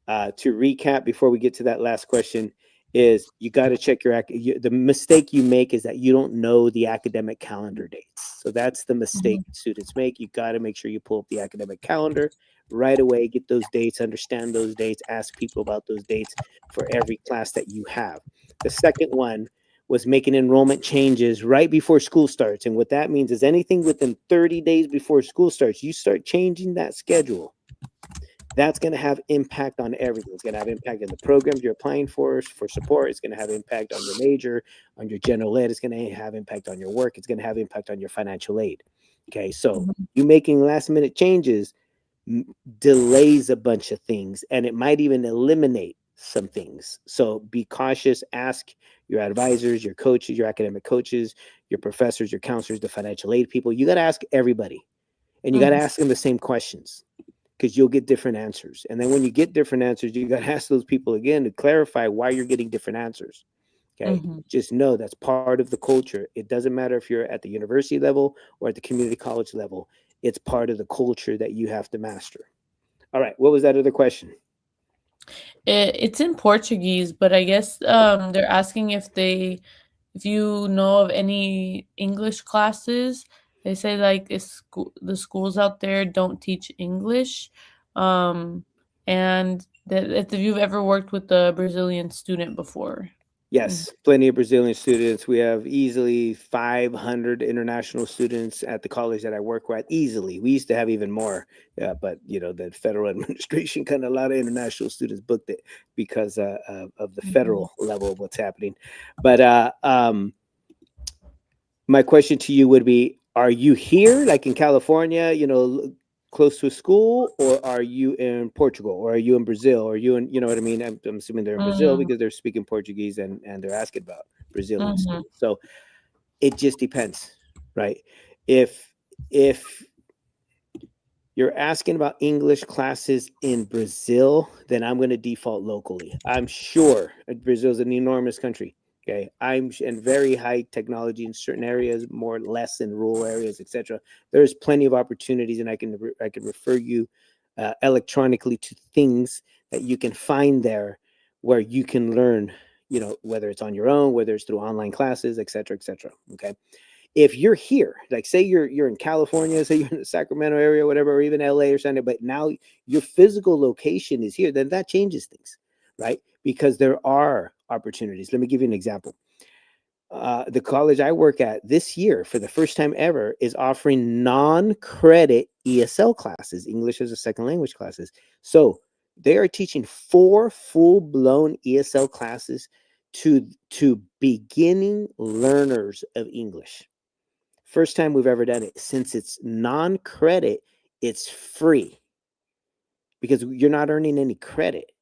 To recap before we get to that last question, is you got to check the mistake you make is that you don't know the academic calendar dates. So that's the mistake mhm, students make. You got to make sure you pull up the academic calendar right away, get those dates, understand those dates, ask people about those dates for every class that you have. The second one was making enrollment changes right before school starts, and what that means is anything within 30 days before school starts, you start changing that schedule. That's going to have impact on everything. It's going to have impact on the programs you're applying for support. It's going to have impact on your major, on your general ed. It's going to have impact on your work. It's going to have impact on your financial aid. Okay, so mhm, you making last minute changes delays a bunch of things, and it might even eliminate some things. So be cautious. Ask your advisors, your coaches, your academic coaches, your professors, your counselors, the financial aid people. You got to ask everybody, and you got to mhm, ask them the same questions because you'll get different answers. And then when you get different answers, you got to ask those people again to clarify why you're getting different answers. Okay. mhm. Just know that's part of the culture. It doesn't matter if you're at the university level or at the community college level, it's part of the culture that you have to master. All right. What was that other question? It's in Portuguese, but I guess they're asking if you know of any English classes. They say like the schools out there don't teach English, um, and that if you've ever worked with a Brazilian student before. Mhm, Yes, plenty of Brazilian students. We have easily 500 international students at the college that I work with. Easily, we used to have even more, but the federal administration kind of a lot of international students booked it because of the mhm, federal level of what's happening. But my question to you would be: are you here, like in California, close to a school, or are you in Portugal, or are you in Brazil, or are you in, you know what I mean? I'm assuming they're in Brazil mm, because they're speaking Portuguese and they're asking about Brazilian mhm, students. So it just depends, right? If you're asking about English classes in Brazil, then I'm going to default locally. I'm sure Brazil is an enormous country. Okay, I'm and very high technology in certain areas, more or less in rural areas, etc. There's plenty of opportunities, and I can refer you electronically to things that you can find there where you can learn. Whether it's on your own, whether it's through online classes, etc., etc. Okay, If you're here, like say you're in California, say you're in the Sacramento area, whatever, or even LA or something, but now your physical location is here, then that changes things, right? Because there are opportunities. Let me give you an example. The college I work at this year, for the first time ever, is offering non-credit ESL classes, English as a second language classes. So they are teaching 4 full-blown ESL classes to beginning learners of English. First time we've ever done it. Since it's non-credit, it's free because you're not earning any credit.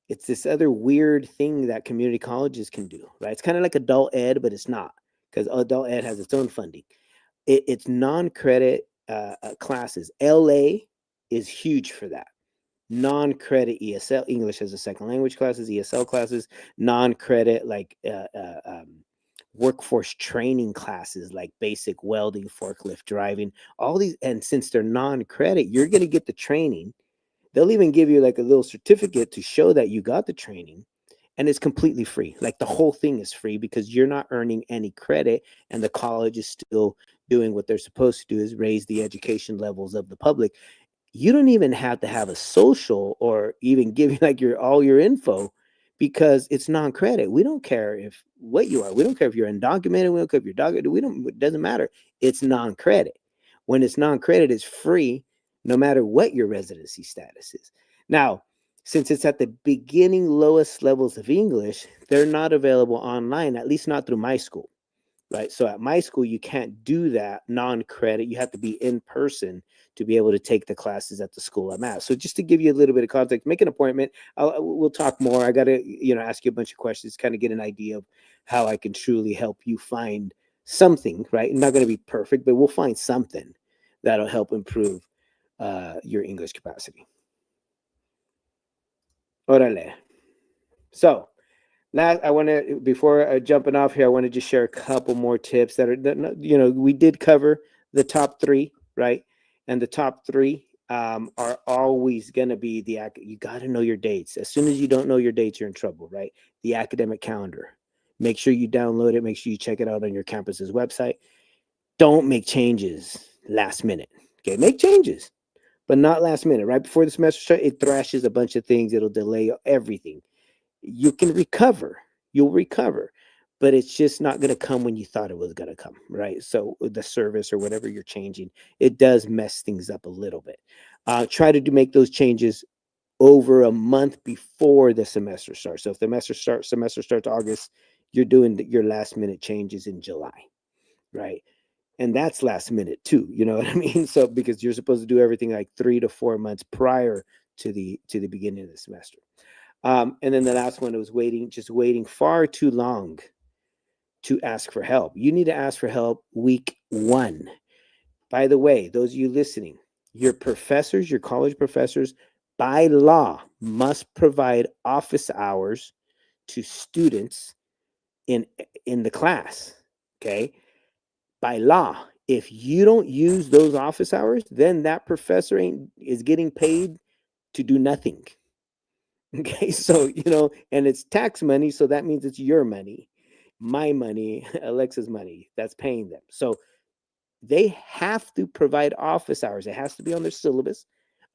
It's this other weird thing that community colleges can do, right? It's kind of like adult ed, but it's not, because adult ed has its own funding. It's non-credit classes. LA is huge for that. Non-credit ESL, English as a second language classes, ESL classes, non-credit like workforce training classes like basic welding, forklift driving, all these. And since they're non-credit, you're going to get the training. They'll even give you like a little certificate to show that you got the training, and it's completely free. Like the whole thing is free because you're not earning any credit, and the college is still doing what they're supposed to do, is raise the education levels of the public. You don't even have to have a social or even give you like your all your info, because it's non-credit. We don't care if what you are. We don't care if you're undocumented. We don't care if you're documented. We don't. It doesn't matter. It's non-credit. When it's non-credit, it's free, no matter what your residency status is. Now, since it's at the beginning lowest levels of English, they're not available online, at least not through my school, right? So at my school, you can't do that non-credit. You have to be in person to be able to take the classes at the school I'm at. So just to give you a little bit of context, make an appointment. We'll talk more. I got to, ask you a bunch of questions, kind of get an idea of how I can truly help you find something, right? Not going to be perfect, but we'll find something that'll help improve your English capacity. Orale. So last, I want to, before jumping off here, I want to just share a couple more tips we did cover the top three, right? And the top three are always going to be you got to know your dates. As soon as you don't know your dates, you're in trouble, right? The academic calendar. Make sure you download it. Make sure you check it out on your campus's website. Don't make changes last minute. Okay, make changes, but not last minute. Right before the semester starts, it thrashes a bunch of things. It'll delay everything. You can recover. You'll recover, but it's just not going to come when you thought it was going to come, right? So the service or whatever you're changing, it does mess things up a little bit. Try to make those changes over a month before the semester starts. So if the semester starts August, you're doing your last minute changes in July, right? And that's last minute too. You know what I mean? So because you're supposed to do everything like 3 to 4 months prior to the beginning of the semester. And then the last one was waiting far too long to ask for help. You need to ask for help week 1. By the way, those of you listening, your professors, your college professors, by law, must provide office hours to students in the class. Okay, by law. If you don't use those office hours, then that professor is getting paid to do nothing. Okay, so and it's tax money, so that means it's your money, my money, Alexa's money that's paying them. So they have to provide office hours. It has to be on their syllabus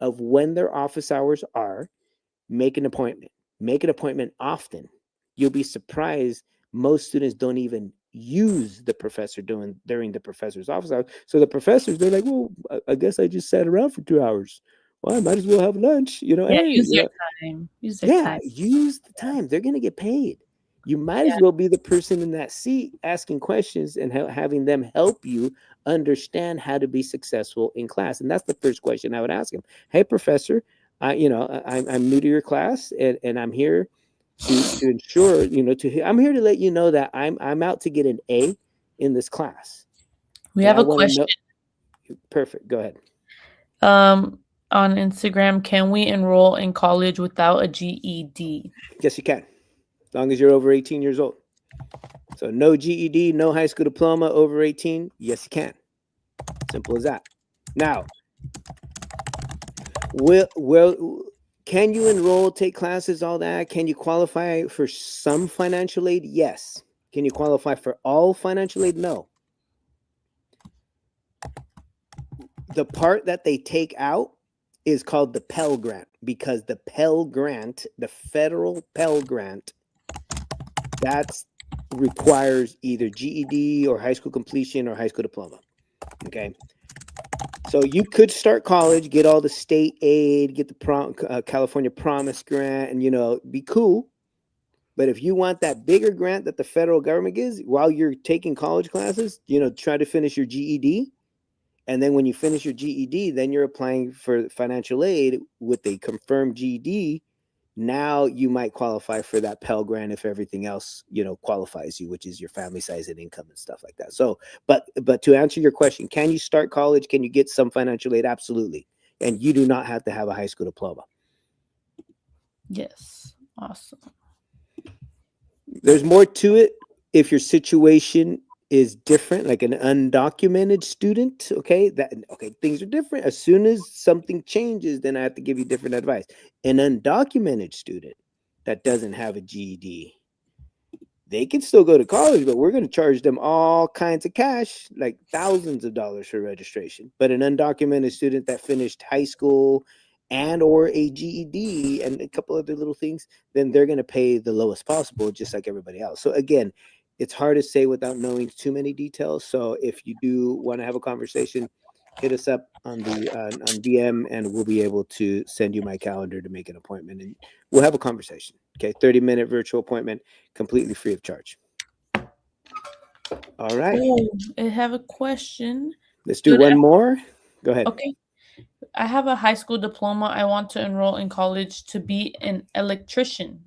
of when their office hours are. Make an appointment. Make an appointment often. You'll be surprised. Most students don't even use the professor during the professor's office hours. So the professors, they're like, well, I guess I just sat around for 2 hours. Well, I might as well have lunch. Yeah, Hey, use their time. Use their yeah, time. use the time. They're going to get paid. You might Yeah. as well be the person in that seat asking questions and having them help you understand how to be successful in class. And that's the first question I would ask him. Hey, professor, I'm new to your class, and I'm here to ensure, I'm here to let you know that I'm out to get an A in this class. We And have I a want to question. know. Perfect. Go ahead. Um, on Instagram, can we enroll in college without a GED? Yes, you can, as long as you're over 18 years old. So no GED, no high school diploma, over 18. Yes, you can. Simple as that. Now, well, can you enroll, take classes, all that? Can you qualify for some financial aid? Yes. Can you qualify for all financial aid? No. The part that they take out is called the Pell Grant, because the Pell Grant, the federal Pell Grant, that's requires either GED or high school completion or high school diploma. Okay. So you could start college, get all the state aid, get the California Promise Grant, and be cool. But if you want that bigger grant that the federal government gives while you're taking college classes, try to finish your GED. And then when you finish your GED, then you're applying for financial aid with a confirmed GED. Now you might qualify for that Pell Grant if everything else, qualifies you, which is your family size and income and stuff like that. So, but to answer your question, can you start college? Can you get some financial aid? Absolutely. And you do not have to have a high school diploma. Yes. Awesome. There's more to it if your situation is different, like an undocumented student. Okay, things are different. As soon as something changes, then I have to give you different advice. An undocumented student that doesn't have a GED, they can still go to college, but we're going to charge them all kinds of cash, like thousands of dollars for registration. But an undocumented student that finished high school and or a GED and a couple other little things, then they're going to pay the lowest possible, just like everybody else. So again, it's hard to say without knowing too many details. So if you do want to have a conversation, hit us up on the on DM, and we'll be able to send you my calendar to make an appointment, and we'll have a conversation. Okay, 30-minute virtual appointment, completely free of charge. All right, Oh, I have a question. let's do Should one more. Go ahead. Okay. I have a high school diploma. I want to enroll in college to be an electrician.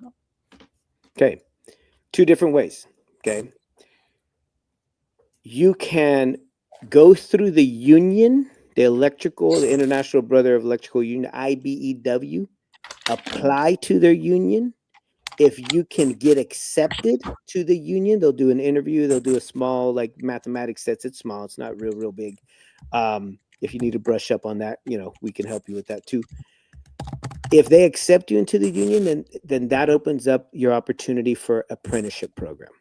Okay, two different ways. Okay, you can go through the union, the International Brother of Electrical Union, IBEW, apply to their union. If you can get accepted to the union, they'll do an interview. They'll do a small, like, mathematics test. It's small. It's not real big. If you need to brush up on that, we can help you with that too. If they accept you into the union, then that opens up your opportunity for apprenticeship program.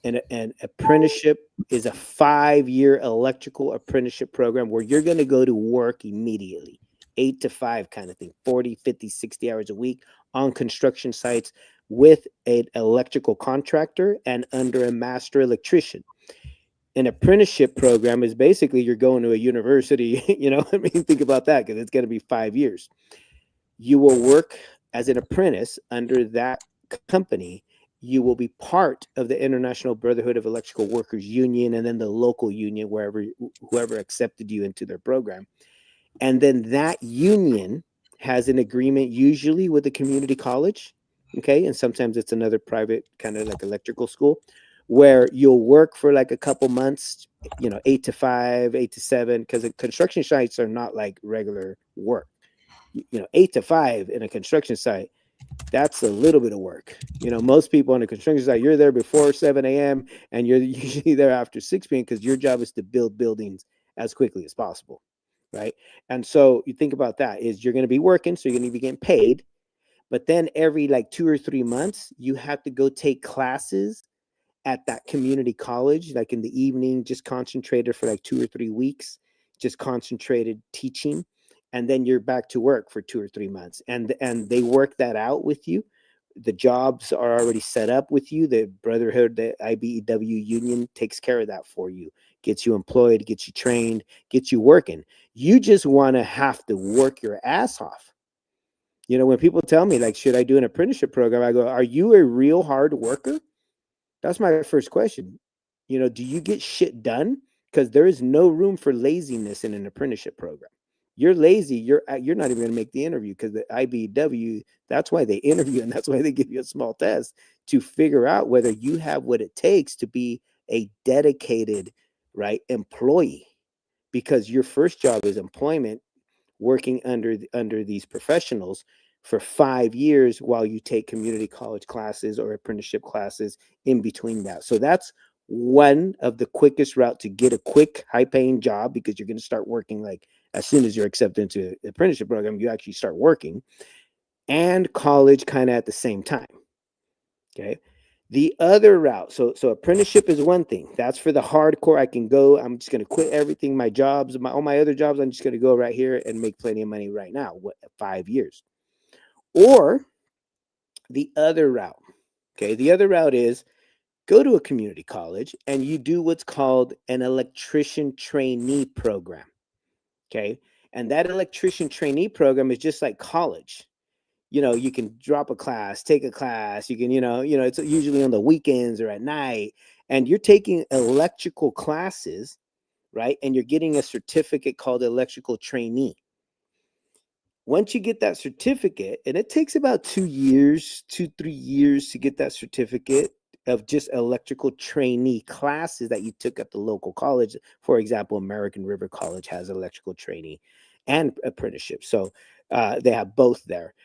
And an apprenticeship is a 5-year electrical apprenticeship program where you're going to go to work immediately, 8 to 5 kind of thing, 40, 50, 60 hours a week on construction sites with an electrical contractor and under a master electrician. An apprenticeship program is basically you're going to a university, I mean, think about that, because it's going to be 5 years. You will work as an apprentice under that company. You will be part of the International Brotherhood of Electrical Workers Union, and then the local union, whoever accepted you into their program. And then that union has an agreement usually with a community college. Okay. And sometimes it's another private kind of like electrical school, where you'll work for like a couple months, 8 to 5, 8 to 7, because construction sites are not like regular work. 8 to 5 in a construction site, that's a little bit of work. Most people on a construction site, you're there before 7 a.m. and you're usually there after 6 p.m. because your job is to build buildings as quickly as possible. Right. And so you think about that is you're going to be working, so you're going to be getting paid. But then every like 2 or 3 months, you have to go take classes at that community college, like in the evening, just concentrated for like 2 or 3 weeks, just concentrated teaching. And then you're back to work for 2 or 3 months. And they work that out with you. The jobs are already set up with you. The Brotherhood, the IBEW union takes care of that for you, gets you employed, gets you trained, gets you working. You just want to have to work your ass off. When people tell me, like, should I do an apprenticeship program? I go, are you a real hard worker? That's my first question. Do you get shit done? Because there is no room for laziness in an apprenticeship program. You're lazy, you're not even going to make the interview, because the IBW, that's why they interview, and that's why they give you a small test to figure out whether you have what it takes to be a dedicated, right, employee. Because your first job is employment, working under these professionals for 5 years while you take community college classes or apprenticeship classes in between that. So that's one of the quickest route to get a quick high paying job, because you're going to start working like as soon as you're accepted into an apprenticeship program, you actually start working, and college kind of at the same time. Okay. The other route, so apprenticeship is one thing. That's for the hardcore. I can go. I'm just going to quit everything, my jobs, all my other jobs. I'm just going to go right here and make plenty of money right now. What 5 years? Or the other route. Okay, the other route is go to a community college and you do what's called an electrician trainee program. Okay, and that electrician trainee program is just like college. You can drop a class, take a class. You can, it's usually on the weekends or at night, and you're taking electrical classes, right? And you're getting a certificate called electrical trainee. Once you get that certificate, and it takes about 2 years, 3 years to get that certificate of just electrical trainee classes that you took at the local college. For example, American River College has electrical trainee and apprenticeship. So they have both there.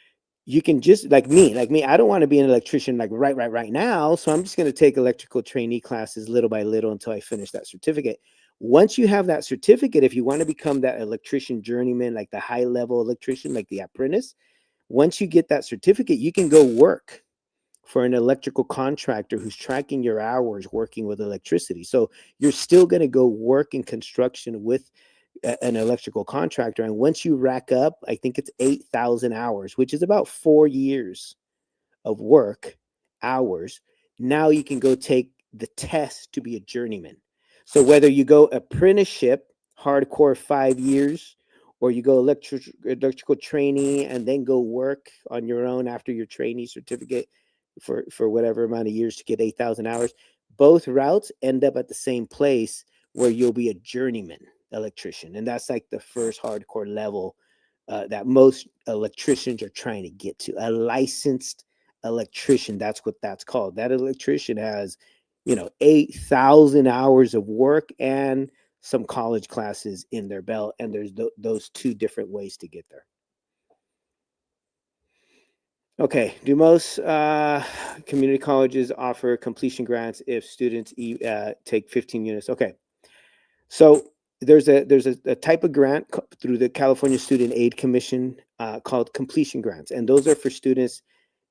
You can just like me, I don't want to be an electrician like right now. So I'm just going to take electrical trainee classes little by little until I finish that certificate. Once you have that certificate, if you want to become that electrician journeyman, like the high level electrician, like the apprentice, once you get that certificate, you can go work for an electrical contractor who's tracking your hours working with electricity. So you're still going to go work in construction with an electrical contractor. And once you rack up, I think it's 8,000 hours, which is about 4 years of work hours. Now you can go take the test to be a journeyman. So whether you go apprenticeship, hardcore 5 years, or you go electrical trainee and then go work on your own after your trainee certificate for whatever amount of years to get 8,000 hours, both routes end up at the same place where you'll be a journeyman electrician. And that's like the first hardcore level that most electricians are trying to get to, a licensed electrician. That's what that's called. That electrician has 8,000 hours of work and some college classes in their belt, and there's those two different ways to get there. Okay, do most community colleges offer completion grants if students take 15 units? Okay, so there's a type of grant through the California Student Aid Commission called completion grants, and those are for students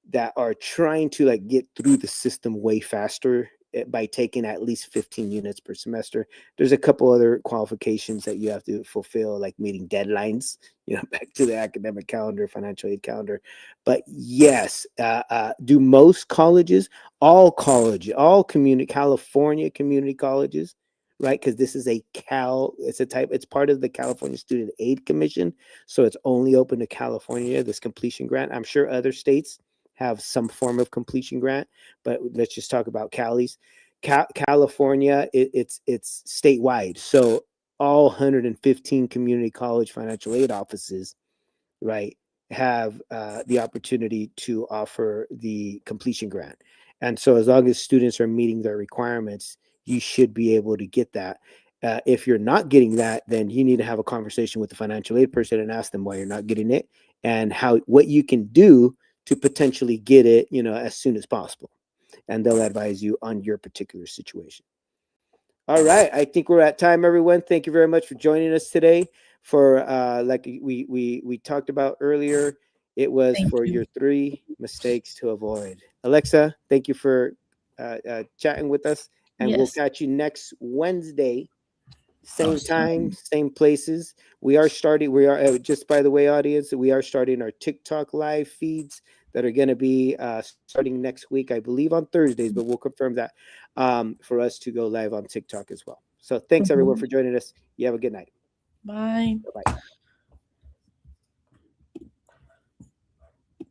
that are trying to like get through the system way faster by taking at least 15 units per semester. There's a couple other qualifications that you have to fulfill, like meeting deadlines, back to the academic calendar, financial aid calendar. But yes, do most colleges, all community, California community colleges, right? Because this is it's part of the California Student Aid Commission. So it's only open to California, this completion grant. I'm sure other states have some form of completion grant, but let's just talk about Cali's. California, it's statewide, so all 115 community college financial aid offices, right, have the opportunity to offer the completion grant. And so, as long as students are meeting their requirements, you should be able to get that. If you're not getting that, then you need to have a conversation with the financial aid person and ask them why you're not getting it and what you can do to potentially get it, as soon as possible. And they'll advise you on your particular situation. All right, I think we're at time, everyone. Thank you very much for joining us today. For like we talked about earlier, it was Thank for you. your 3 mistakes to avoid. Alexa, thank you for chatting with us, and we'll Yes. catch you next Wednesday, same time, Awesome. same places. We are starting. We are just by the way, audience, we are starting our TikTok live feeds that are going to be starting next week, I believe on Thursdays, but we'll confirm that for us to go live on TikTok as well. So thanks everyone Mhm. for joining us. You have a good night. Bye. Bye bye.